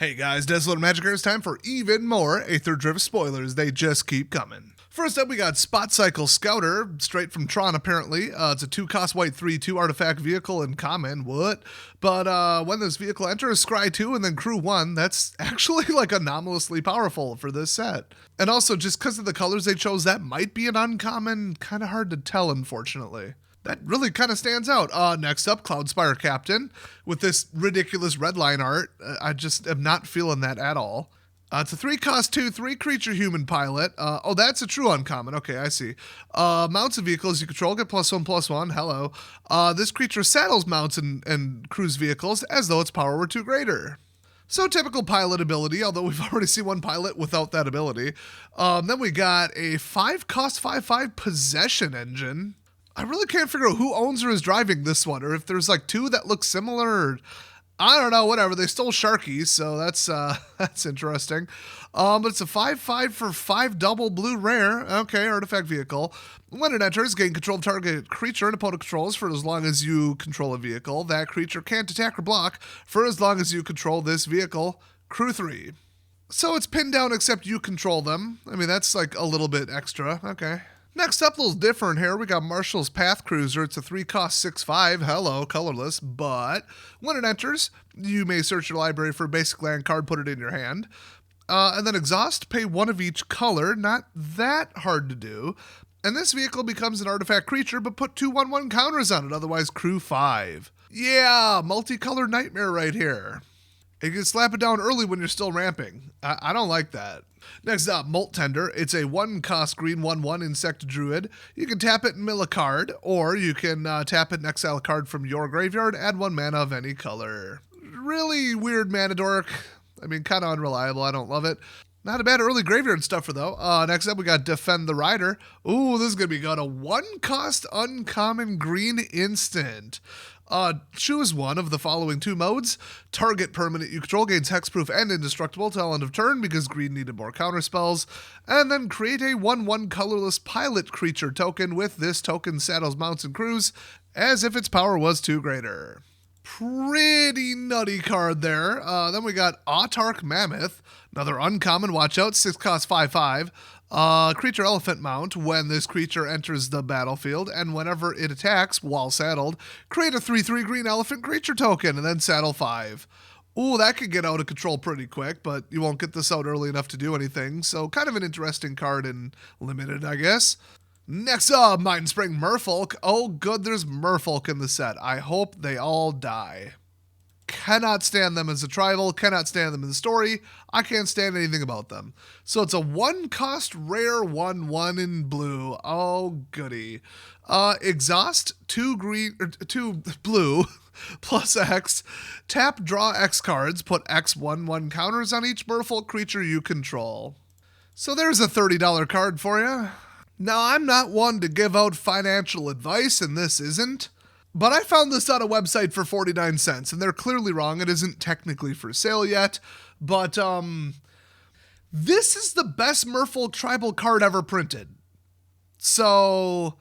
Hey guys, Desolate Magic here. It's time for even more Aetherdrift spoilers. They just keep coming. First up, we got Spot Cycle Scouter, straight from Tron apparently. It's a 2-cost white 3/2 artifact vehicle in common. What? But when this vehicle enters Scry 2 and then Crew 1, that's actually like anomalously powerful for this set. And also, just because of the colors they chose, that might be an uncommon. Kind of hard to tell, unfortunately. That really kind of stands out. Next up, Cloudspire Captain with this ridiculous red line art. I just am not feeling that at all. It's a 3-cost 2/3 creature human pilot. Oh, that's a true uncommon. Okay, I see. Mounts and vehicles you control get +1/+1. Hello. This creature saddles mounts and cruise vehicles as though its power were 2 greater. So typical pilot ability, although we've already seen one pilot without that ability. Then we got a 5-cost 5/5 possession engine. I really can't figure out who owns or is driving this one, or if there's like 2 that look similar, or I don't know, whatever. They stole Sharky, so that's interesting. But it's a 5/5 for 5 double blue rare. Okay, artifact vehicle. When it enters, gain control of target creature and opponent controls for as long as you control a vehicle. That creature can't attack or block for as long as you control this vehicle. Crew 3. So it's pinned down except you control them. I mean, that's like a little bit extra. Okay. Next up, a little different here. We got Marshall's Path Cruiser. It's a 3-cost 6/5. Hello, colorless. But when it enters, you may search your library for a basic land card, put it in your hand. And then exhaust, pay 1 of each color. Not that hard to do. And this vehicle becomes an artifact creature, but put 2/1/1 counters on it, otherwise Crew 5. Yeah, multicolor nightmare right here. You can slap it down early when you're still ramping. I don't like that. Next up, Molt Tender. It's a 1-cost green 1/1 insect druid. You can tap it and mill a card, or you can tap it and exile a card from your graveyard, add 1 mana of any color. Really weird mana dork. I mean, kind of unreliable. I don't love it. Not a bad early graveyard stuffer, though. Next up, we got Defend the Rider. Ooh, this is going to be good. A 1-cost uncommon green instant. Choose one of the following 2 modes. Target permanent you control gains hexproof and indestructible till end of turn because green needed more counterspells. And then create a 1/1 colorless pilot creature token with this token saddles mounts and crews as if its power was 2 greater. Pretty nutty card there. Then we got Autarch Mammoth. Another uncommon, watch out, 6-cost 5/5. Creature elephant mount. When this creature enters the battlefield and whenever it attacks while saddled, create a 3/3 green elephant creature token and then saddle 5. Ooh, that could get out of control pretty quick, but you won't get this out early enough to do anything, so kind of an interesting card and limited, I guess. Next up, Mindspring Merfolk. Oh, good, there's Merfolk in the set. I hope they all die. Cannot stand them as a tribal, cannot stand them in the story. I can't stand anything about them. So it's a 1-cost rare 1/1 in blue. Oh, goody. Exhaust, 2 blue, plus X. Tap, draw X cards, put X 1/1 counters on each Merfolk creature you control. So there's a $30 card for you. Now, I'm not one to give out financial advice, and this isn't. But I found this on a website for 49 cents, and they're clearly wrong. It isn't technically for sale yet, but this is the best Merfolk tribal card ever printed. So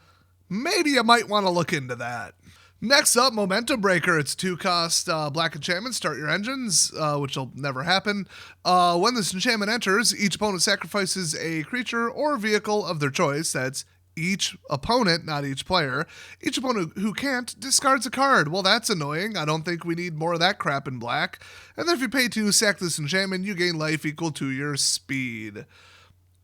maybe you might want to look into that. Next up, Momentum Breaker. It's 2-cost black enchantment. Start your engines, which will never happen. When this enchantment enters, each opponent sacrifices a creature or vehicle of their choice. That's each opponent, not each player. Each opponent who can't discards a card. Well, that's annoying. I don't think we need more of that crap in black. And then if you pay 2, sack this enchantment, you gain life equal to your speed.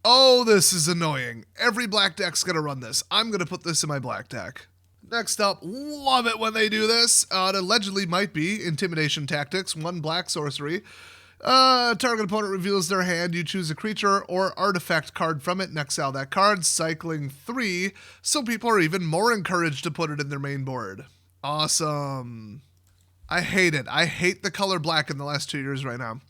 Oh, this is annoying. Every black deck's going to run this. I'm going to put this in my black deck. Next up, love it when they do this. It allegedly might be Intimidation Tactics, 1 black sorcery. Target opponent reveals their hand. You choose a creature or artifact card from it and exile that card, cycling 3, so people are even more encouraged to put it in their main board. Awesome. I hate it. I hate the color black in the last 2 years right now.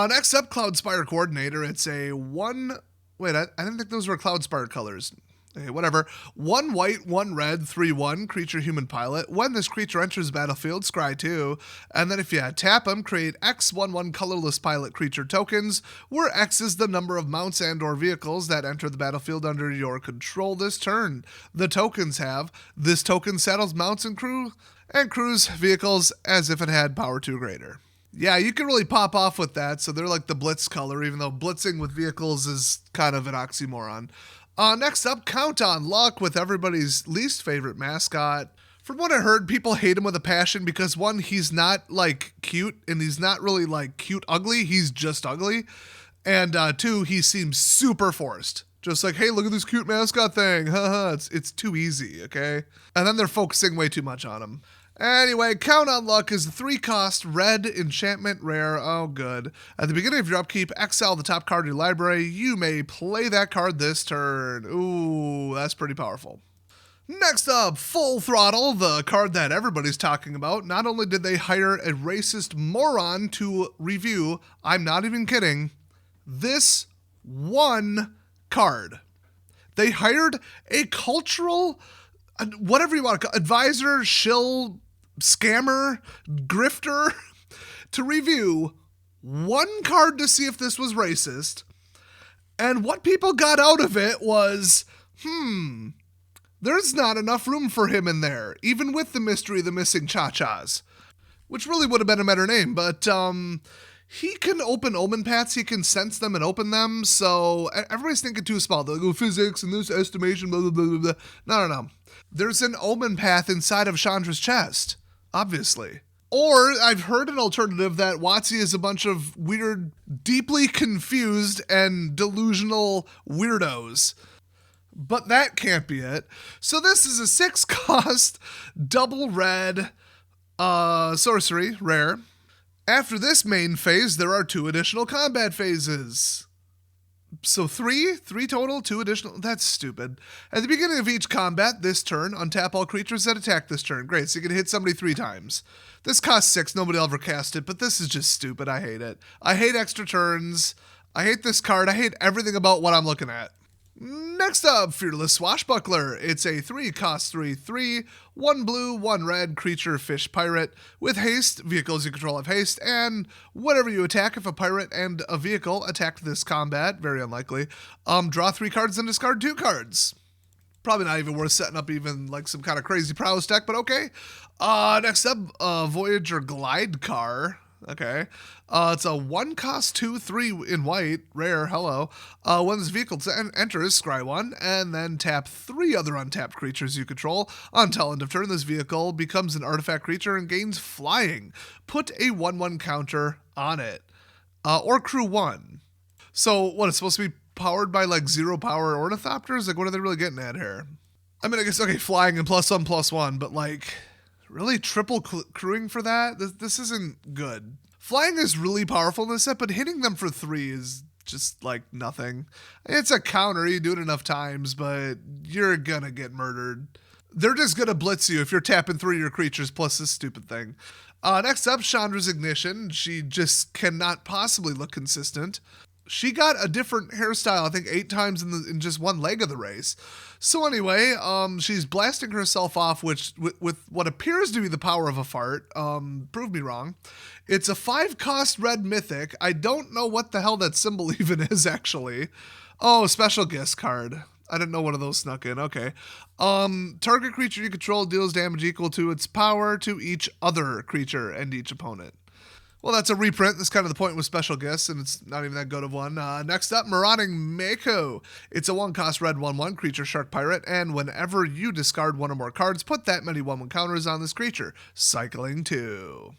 Next up, Cloudspire Coordinator. It's a 1... Wait, I didn't think those were Cloudspire colors. Okay, whatever. 1 white, 1 red, 3/1, creature human pilot. When this creature enters battlefield, scry 2. And then if you tap them, create X 1/1 colorless pilot creature tokens, where X is the number of mounts and or vehicles that enter the battlefield under your control this turn. The tokens have, this token saddles mounts and crews vehicles as if it had power 2 greater. Yeah, you can really pop off with that. So they're like the blitz color, even though blitzing with vehicles is kind of an oxymoron. Next up, Count on Luck with everybody's least favorite mascot. From what I heard, people hate him with a passion because one, he's not like cute, and he's not really like cute ugly. He's just ugly. And two, he seems super forced. Just like, hey, look at this cute mascot thing. Haha, it's too easy, okay? And then they're focusing way too much on him. Anyway, Count on Luck is a 3-cost red enchantment rare. Oh, good. At the beginning of your upkeep, exile the top card of your library. You may play that card this turn. Ooh, that's pretty powerful. Next up, Full Throttle, the card that everybody's talking about. Not only did they hire a racist moron to review, I'm not even kidding, this one card. They hired a cultural, whatever you want to call it, advisor, shill, scammer, grifter to review one card to see if this was racist. And what people got out of it was, there's not enough room for him in there, even with the mystery of the missing cha-chas, which really would have been a better name, but he can open omen paths, he can sense them and open them, so everybody's thinking too small. They'll go physics and this estimation, blah, blah, blah, blah. No. There's an omen path inside of Chandra's chest, obviously. Or I've heard an alternative that WotC is a bunch of weird, deeply confused and delusional weirdos. But that can't be it. So this is a 6-cost, double red sorcery, rare. After this main phase, there are 2 additional combat phases. So 3 total, 2 additional. That's stupid. At the beginning of each combat this turn, untap all creatures that attack this turn. Great, so you can hit somebody 3 times. This costs 6, nobody will ever cast it, but this is just stupid. I hate it. I hate extra turns. I hate this card. I hate everything about what I'm looking at. Next up, Fearless Swashbuckler. It's a 3-cost 3/3, 1 blue, 1 red creature fish pirate. With haste, vehicles you control have haste, and whatever you attack, if a pirate and a vehicle attack this combat, very unlikely, draw 3 cards and discard 2 cards. Probably not even worth setting up even like some kind of crazy prowess deck, but okay. Next up, Voyager Glide Car. Okay. It's a 1-cost 2/3 in white, rare, hello. When this vehicle enters, scry 1, and then tap 3 other untapped creatures you control. Until end of turn, this vehicle becomes an artifact creature and gains flying. Put a 1/1 counter on it. Or crew 1. So, what, it's supposed to be powered by, like, 0 power ornithopters? Like, what are they really getting at here? I mean, I guess, okay, flying and +1/+1, but, like, really triple crewing for that? This isn't good. Flying is really powerful in this set, but hitting them for 3 is just like nothing. It's a counter, you do it enough times, but you're gonna get murdered. They're just gonna blitz you if you're tapping 3 of your creatures plus this stupid thing. Next up, Chandra's Ignition. She just cannot possibly look consistent. She got a different hairstyle, I think 8 times in just one leg of the race. So anyway, she's blasting herself off with what appears to be the power of a fart. Prove me wrong. It's a 5-cost red mythic. I don't know what the hell that symbol even is, actually. Oh, special guest card. I didn't know one of those snuck in. Okay. Target creature you control deals damage equal to its power to each other creature and each opponent. Well, that's a reprint. That's kind of the point with special gifts, and it's not even that good of one. Next up, Marauding Mako. It's a 1-cost red 1/1 creature shark pirate, and whenever you discard 1 or more cards, put that many 1/1 counters on this creature. Cycling 2.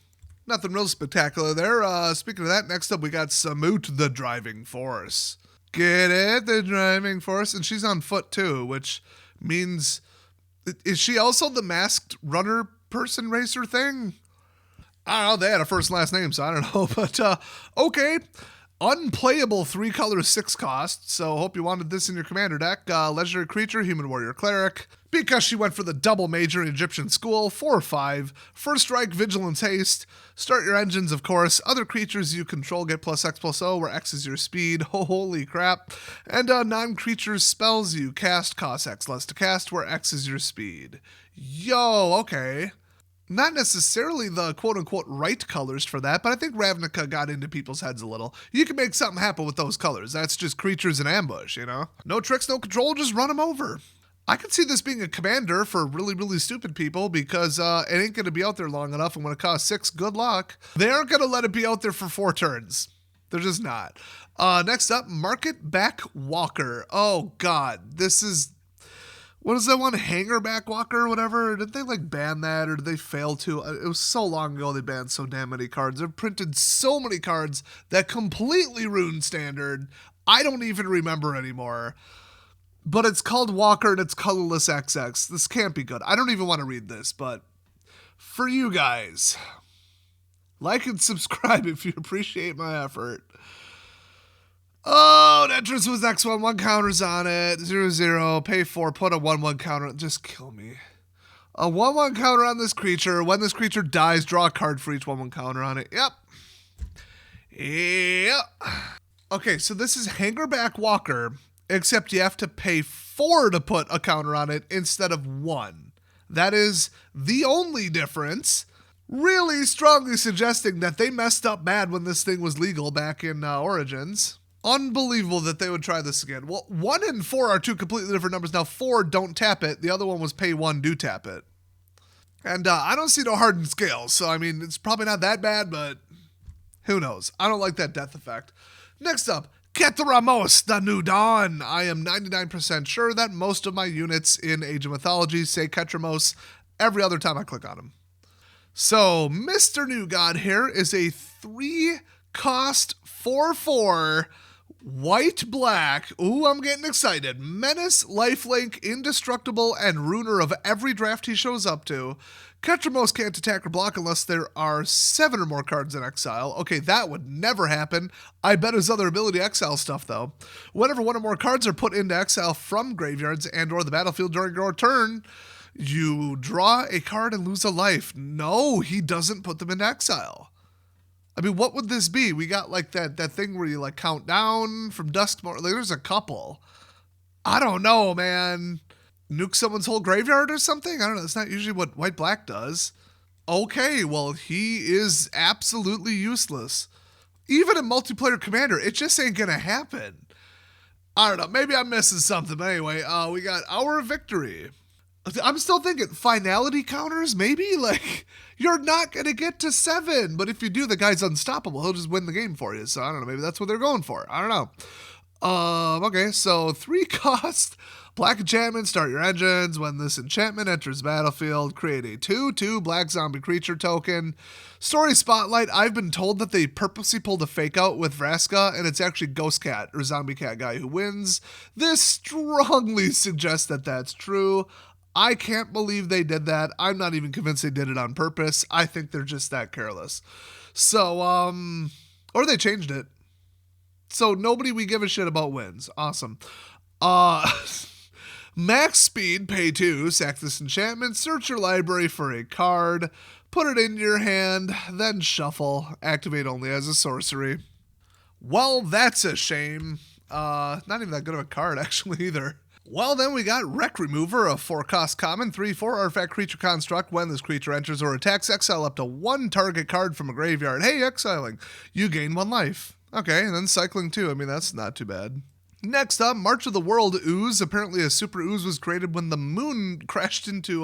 Nothing real spectacular there. Speaking of that, next up we got Samut the Driving Force. Get it? The Driving Force. And she's on foot too, which means... Is she also the masked runner person racer thing? I don't know, they had a first and last name, so I don't know, but okay. Unplayable 3-color 6-cost, so hope you wanted this in your commander deck. Legendary creature, human warrior cleric. Because she went for the double major in Egyptian school, 4/5. First strike, vigilance, haste. Start your engines, of course. Other creatures you control get +X/+O, where X is your speed. Holy crap. And non-creatures spells you cast cost X less to cast, where X is your speed. Yo, okay. Not necessarily the quote-unquote right colors for that, but I think Ravnica got into people's heads a little. You can make something happen with those colors. That's just creatures in ambush, you know? No tricks, no control, just run them over. I could see this being a commander for really, really stupid people because it ain't going to be out there long enough. And when it costs 6, good luck. They aren't going to let it be out there for 4 turns. They're just not. Next up, Market Back Walker. Oh, God. This is... What is that one? Hanger Back Walker or whatever? Did they like ban that or did they fail to? It was so long ago they banned so damn many cards. They've printed so many cards that completely ruined Standard. I don't even remember anymore. But it's called Walker and it's colorless XX. This can't be good. I don't even want to read this, but for you guys, like and subscribe if you appreciate my effort. Oh, an entrance was next one. 1 counters on it. 0/0. Pay 4. Put a 1/1 counter. Just kill me. A 1/1 counter on this creature. When this creature dies, draw a card for each 1/1 counter on it. Yep. Okay, so this is Hangerback Walker, except you have to pay 4 to put a counter on it instead of 1. That is the only difference. Really strongly suggesting that they messed up bad when this thing was legal back in Origins. Unbelievable that they would try this again. Well, 1 and 4 are 2 completely different numbers. Now, 4, don't tap it. The other one was pay 1, do tap it. And I don't see no hardened scales. So, I mean, it's probably not that bad, but who knows? I don't like that death effect. Next up, Keteramos, the New Dawn. I am 99% sure that most of my units in Age of Mythology say Keteramos every other time I click on them. So, Mr. New God here is a 3-cost 4/4 white-black. Ooh, I'm getting excited. Menace, Lifelink, Indestructible, and Ruiner of every draft he shows up to. Keteramos can't attack or block unless there are 7 or more cards in exile. Okay, that would never happen. I bet his other ability exile stuff, though. Whenever 1 or more cards are put into exile from graveyards and or the battlefield during your turn, you draw a card and lose a life. No, he doesn't put them into exile. I mean, what would this be? We got like that thing where you like count down from dusk. Like, there's a couple. I don't know, man. Nuke someone's whole graveyard or something? I don't know. That's not usually what white-black does. Okay, well, he is absolutely useless. Even in multiplayer Commander, it just ain't gonna happen. I don't know. Maybe I'm missing something. But anyway, we got Hour of Victory. I'm still thinking finality counters, maybe? Like, you're not going to get to 7, but if you do, the guy's unstoppable. He'll just win the game for you. So, I don't know. Maybe that's what they're going for. I don't know. Okay, so 3 cost. Black enchantment, start your engines. When this enchantment enters battlefield, create a 2/2 black zombie creature token. Story Spotlight, I've been told that they purposely pulled a fake out with Vraska, and it's actually Ghost Cat or Zombie Cat guy who wins. This strongly suggests that that's true. I can't believe they did that. I'm not even convinced they did it on purpose. I think they're just that careless. So, or they changed it. So nobody we give a shit about wins. Awesome. Max speed, pay 2, sack this enchantment, search your library for a card, put it in your hand, then shuffle, activate only as a sorcery. Well, that's a shame. Not even that good of a card, actually, either. Well, then we got Wreck Remover, a 4-cost common, 3/4 artifact creature construct. When this creature enters or attacks, exile up to 1 target card from a graveyard. Hey, exiling. You gain 1 life. Okay, and then cycling 2. I mean, that's not too bad. Next up, March of the World Ooze. Apparently a super ooze was created when the moon crashed into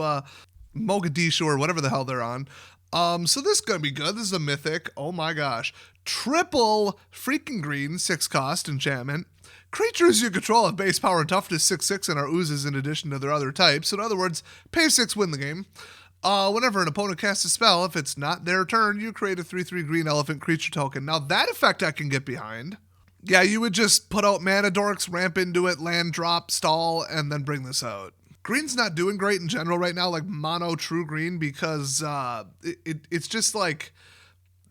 Mogadishu or whatever the hell they're on. So this is going to be good. This is a mythic. Oh my gosh. Triple freaking green, 6-cost enchantment. Creatures you control have base power and toughness 6/6 and are oozes in addition to their other types. So in other words, pay 6, win the game. Whenever an opponent casts a spell, if it's not their turn, you create a 3/3 green elephant creature token. Now that effect I can get behind. Yeah, you would just put out Mana Dorks, ramp into it, land drop, stall, and then bring this out. Green's not doing great in general right now, like mono true green, because it's just like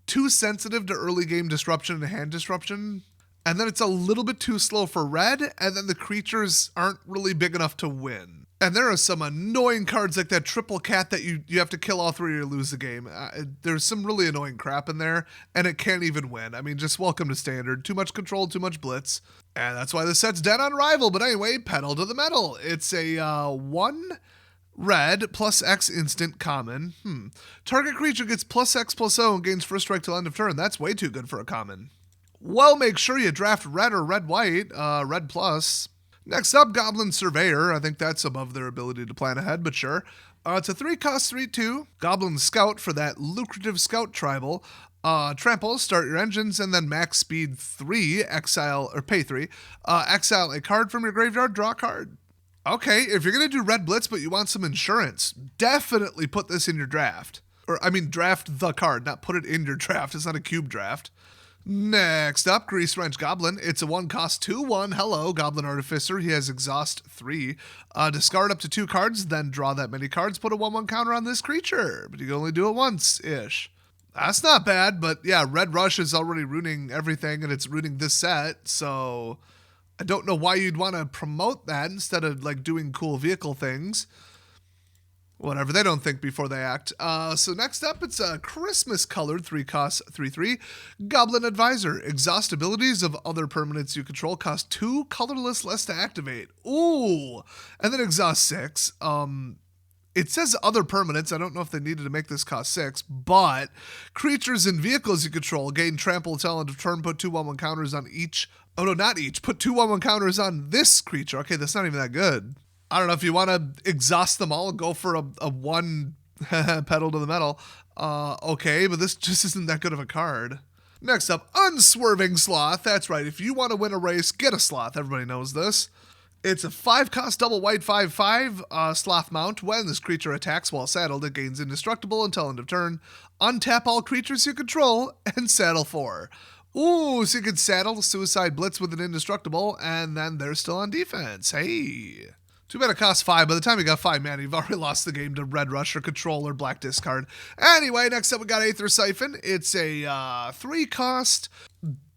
too sensitive to early game disruption and hand disruption. And then it's a little bit too slow for red, and then the creatures aren't really big enough to win. And there are some annoying cards like that triple cat that you have to kill all 3 or you lose the game. There's some really annoying crap in there, and it can't even win. I mean, just welcome to Standard. Too much control, too much blitz. And that's why this set's dead on arrival. But anyway, pedal to the metal. It's a 1 red plus X instant common. Target creature gets plus X plus O and gains first strike till end of turn. That's way too good for a common. Well, make sure you draft red or red-white, red plus. Next up, Goblin Surveyor. I think that's above their ability to plan ahead, but sure. It's a 3-cost 3/2 Goblin Scout for that lucrative Scout tribal. Trample, start your engines, and then max speed 3, exile, or pay 3. Exile a card from your graveyard, draw a card. Okay, if you're going to do Red Blitz but you want some insurance, definitely put this in your draft. Or, I mean, draft the card, not put it in your draft. It's not a cube draft. Next up, Grease Wrench Goblin. It's a 1-cost 2/1. Hello, Goblin Artificer. He has Exhaust 3. Discard up to 2 cards, then draw that many cards. Put a 1/1 counter on this creature, but you can only do it once-ish. That's not bad, but yeah, Red Rush is already ruining everything, and it's ruining this set, so I don't know why you'd want to promote that instead of like doing cool vehicle things. Whatever, they don't think before they act. So next up, it's a Christmas-colored 3-cost 3/3 Goblin Advisor. Exhaust abilities of other permanents you control cost 2 colorless less to activate. Ooh! And then exhaust 6. It says other permanents. I don't know if they needed to make this cost 6, but creatures and vehicles you control gain trample till end of turn. Put 2 1/1 counters on each. Oh no, not each. Put 2 1/1 counters on this creature. Okay, that's not even that good. I don't know if you want to exhaust them all and go for a 1 pedal to the metal. Okay, but this just isn't that good of a card. Next up, Unswerving Sloth. That's right. If you want to win a race, get a Sloth. Everybody knows this. It's a 5-cost double white 5/5 Sloth Mount. When this creature attacks while saddled, it gains indestructible until end of turn. Untap all creatures you control and saddle 4. Ooh, so you can saddle Suicide Blitz with an indestructible, and then they're still on defense. Hey. Too bad it costs 5. By the time you got 5 mana, you've already lost the game to Red Rush or Control or Black Discard. Anyway, next up we got Aether Siphon. It's a 3-cost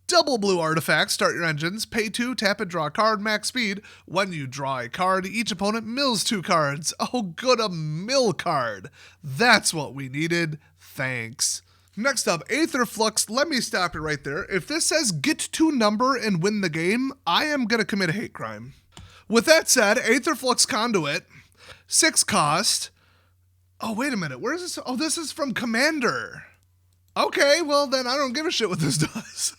double blue artifact. Start your engines. Pay 2, tap it, draw a card, max speed. When you draw a card, each opponent mills 2 cards. Oh, good, a mill card. That's what we needed. Thanks. Next up, Aether Flux. Let me stop you right there. If this says get to number and win the game, I am going to commit a hate crime. With that said, Aether Flux Conduit, 6-cost. Oh, wait a minute. Where is this? Oh, this is from Commander. Okay, well then I don't give a shit what this does.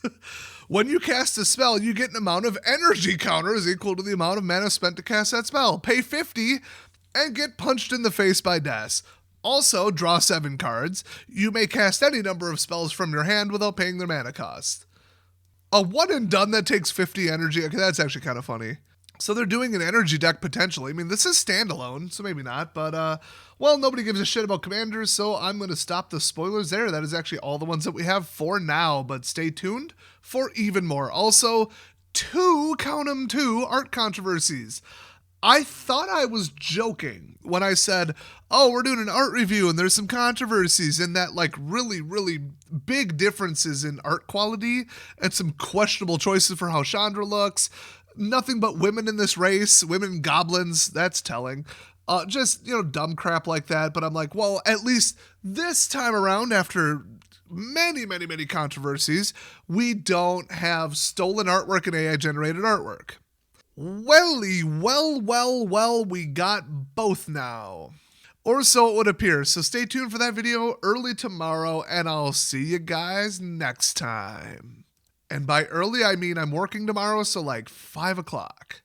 When you cast a spell, you get an amount of energy counters equal to the amount of mana spent to cast that spell. Pay 50 and get punched in the face by Death. Also, draw 7 cards. You may cast any number of spells from your hand without paying their mana cost. A 1 and done that takes 50 energy. Okay, that's actually kind of funny. So they're doing an energy deck potentially. I mean, this is standalone, so maybe not. But, well, nobody gives a shit about Commanders, so I'm going to stop the spoilers there. That is actually all the ones that we have for now, but stay tuned for even more. Also, 2, count 'em 2, art controversies. I thought I was joking when I said, oh, we're doing an art review and there's some controversies and that like really, really big differences in art quality and some questionable choices for how Chandra looks. Nothing but women in this race, women goblins, that's telling. Just, dumb crap like that. But I'm like, well, at least this time around, after many, many, many controversies, we don't have stolen artwork and AI-generated artwork. Welly, well, we got both now. Or so it would appear. So stay tuned for that video early tomorrow, and I'll see you guys next time. And by early, I mean I'm working tomorrow, so like 5 o'clock.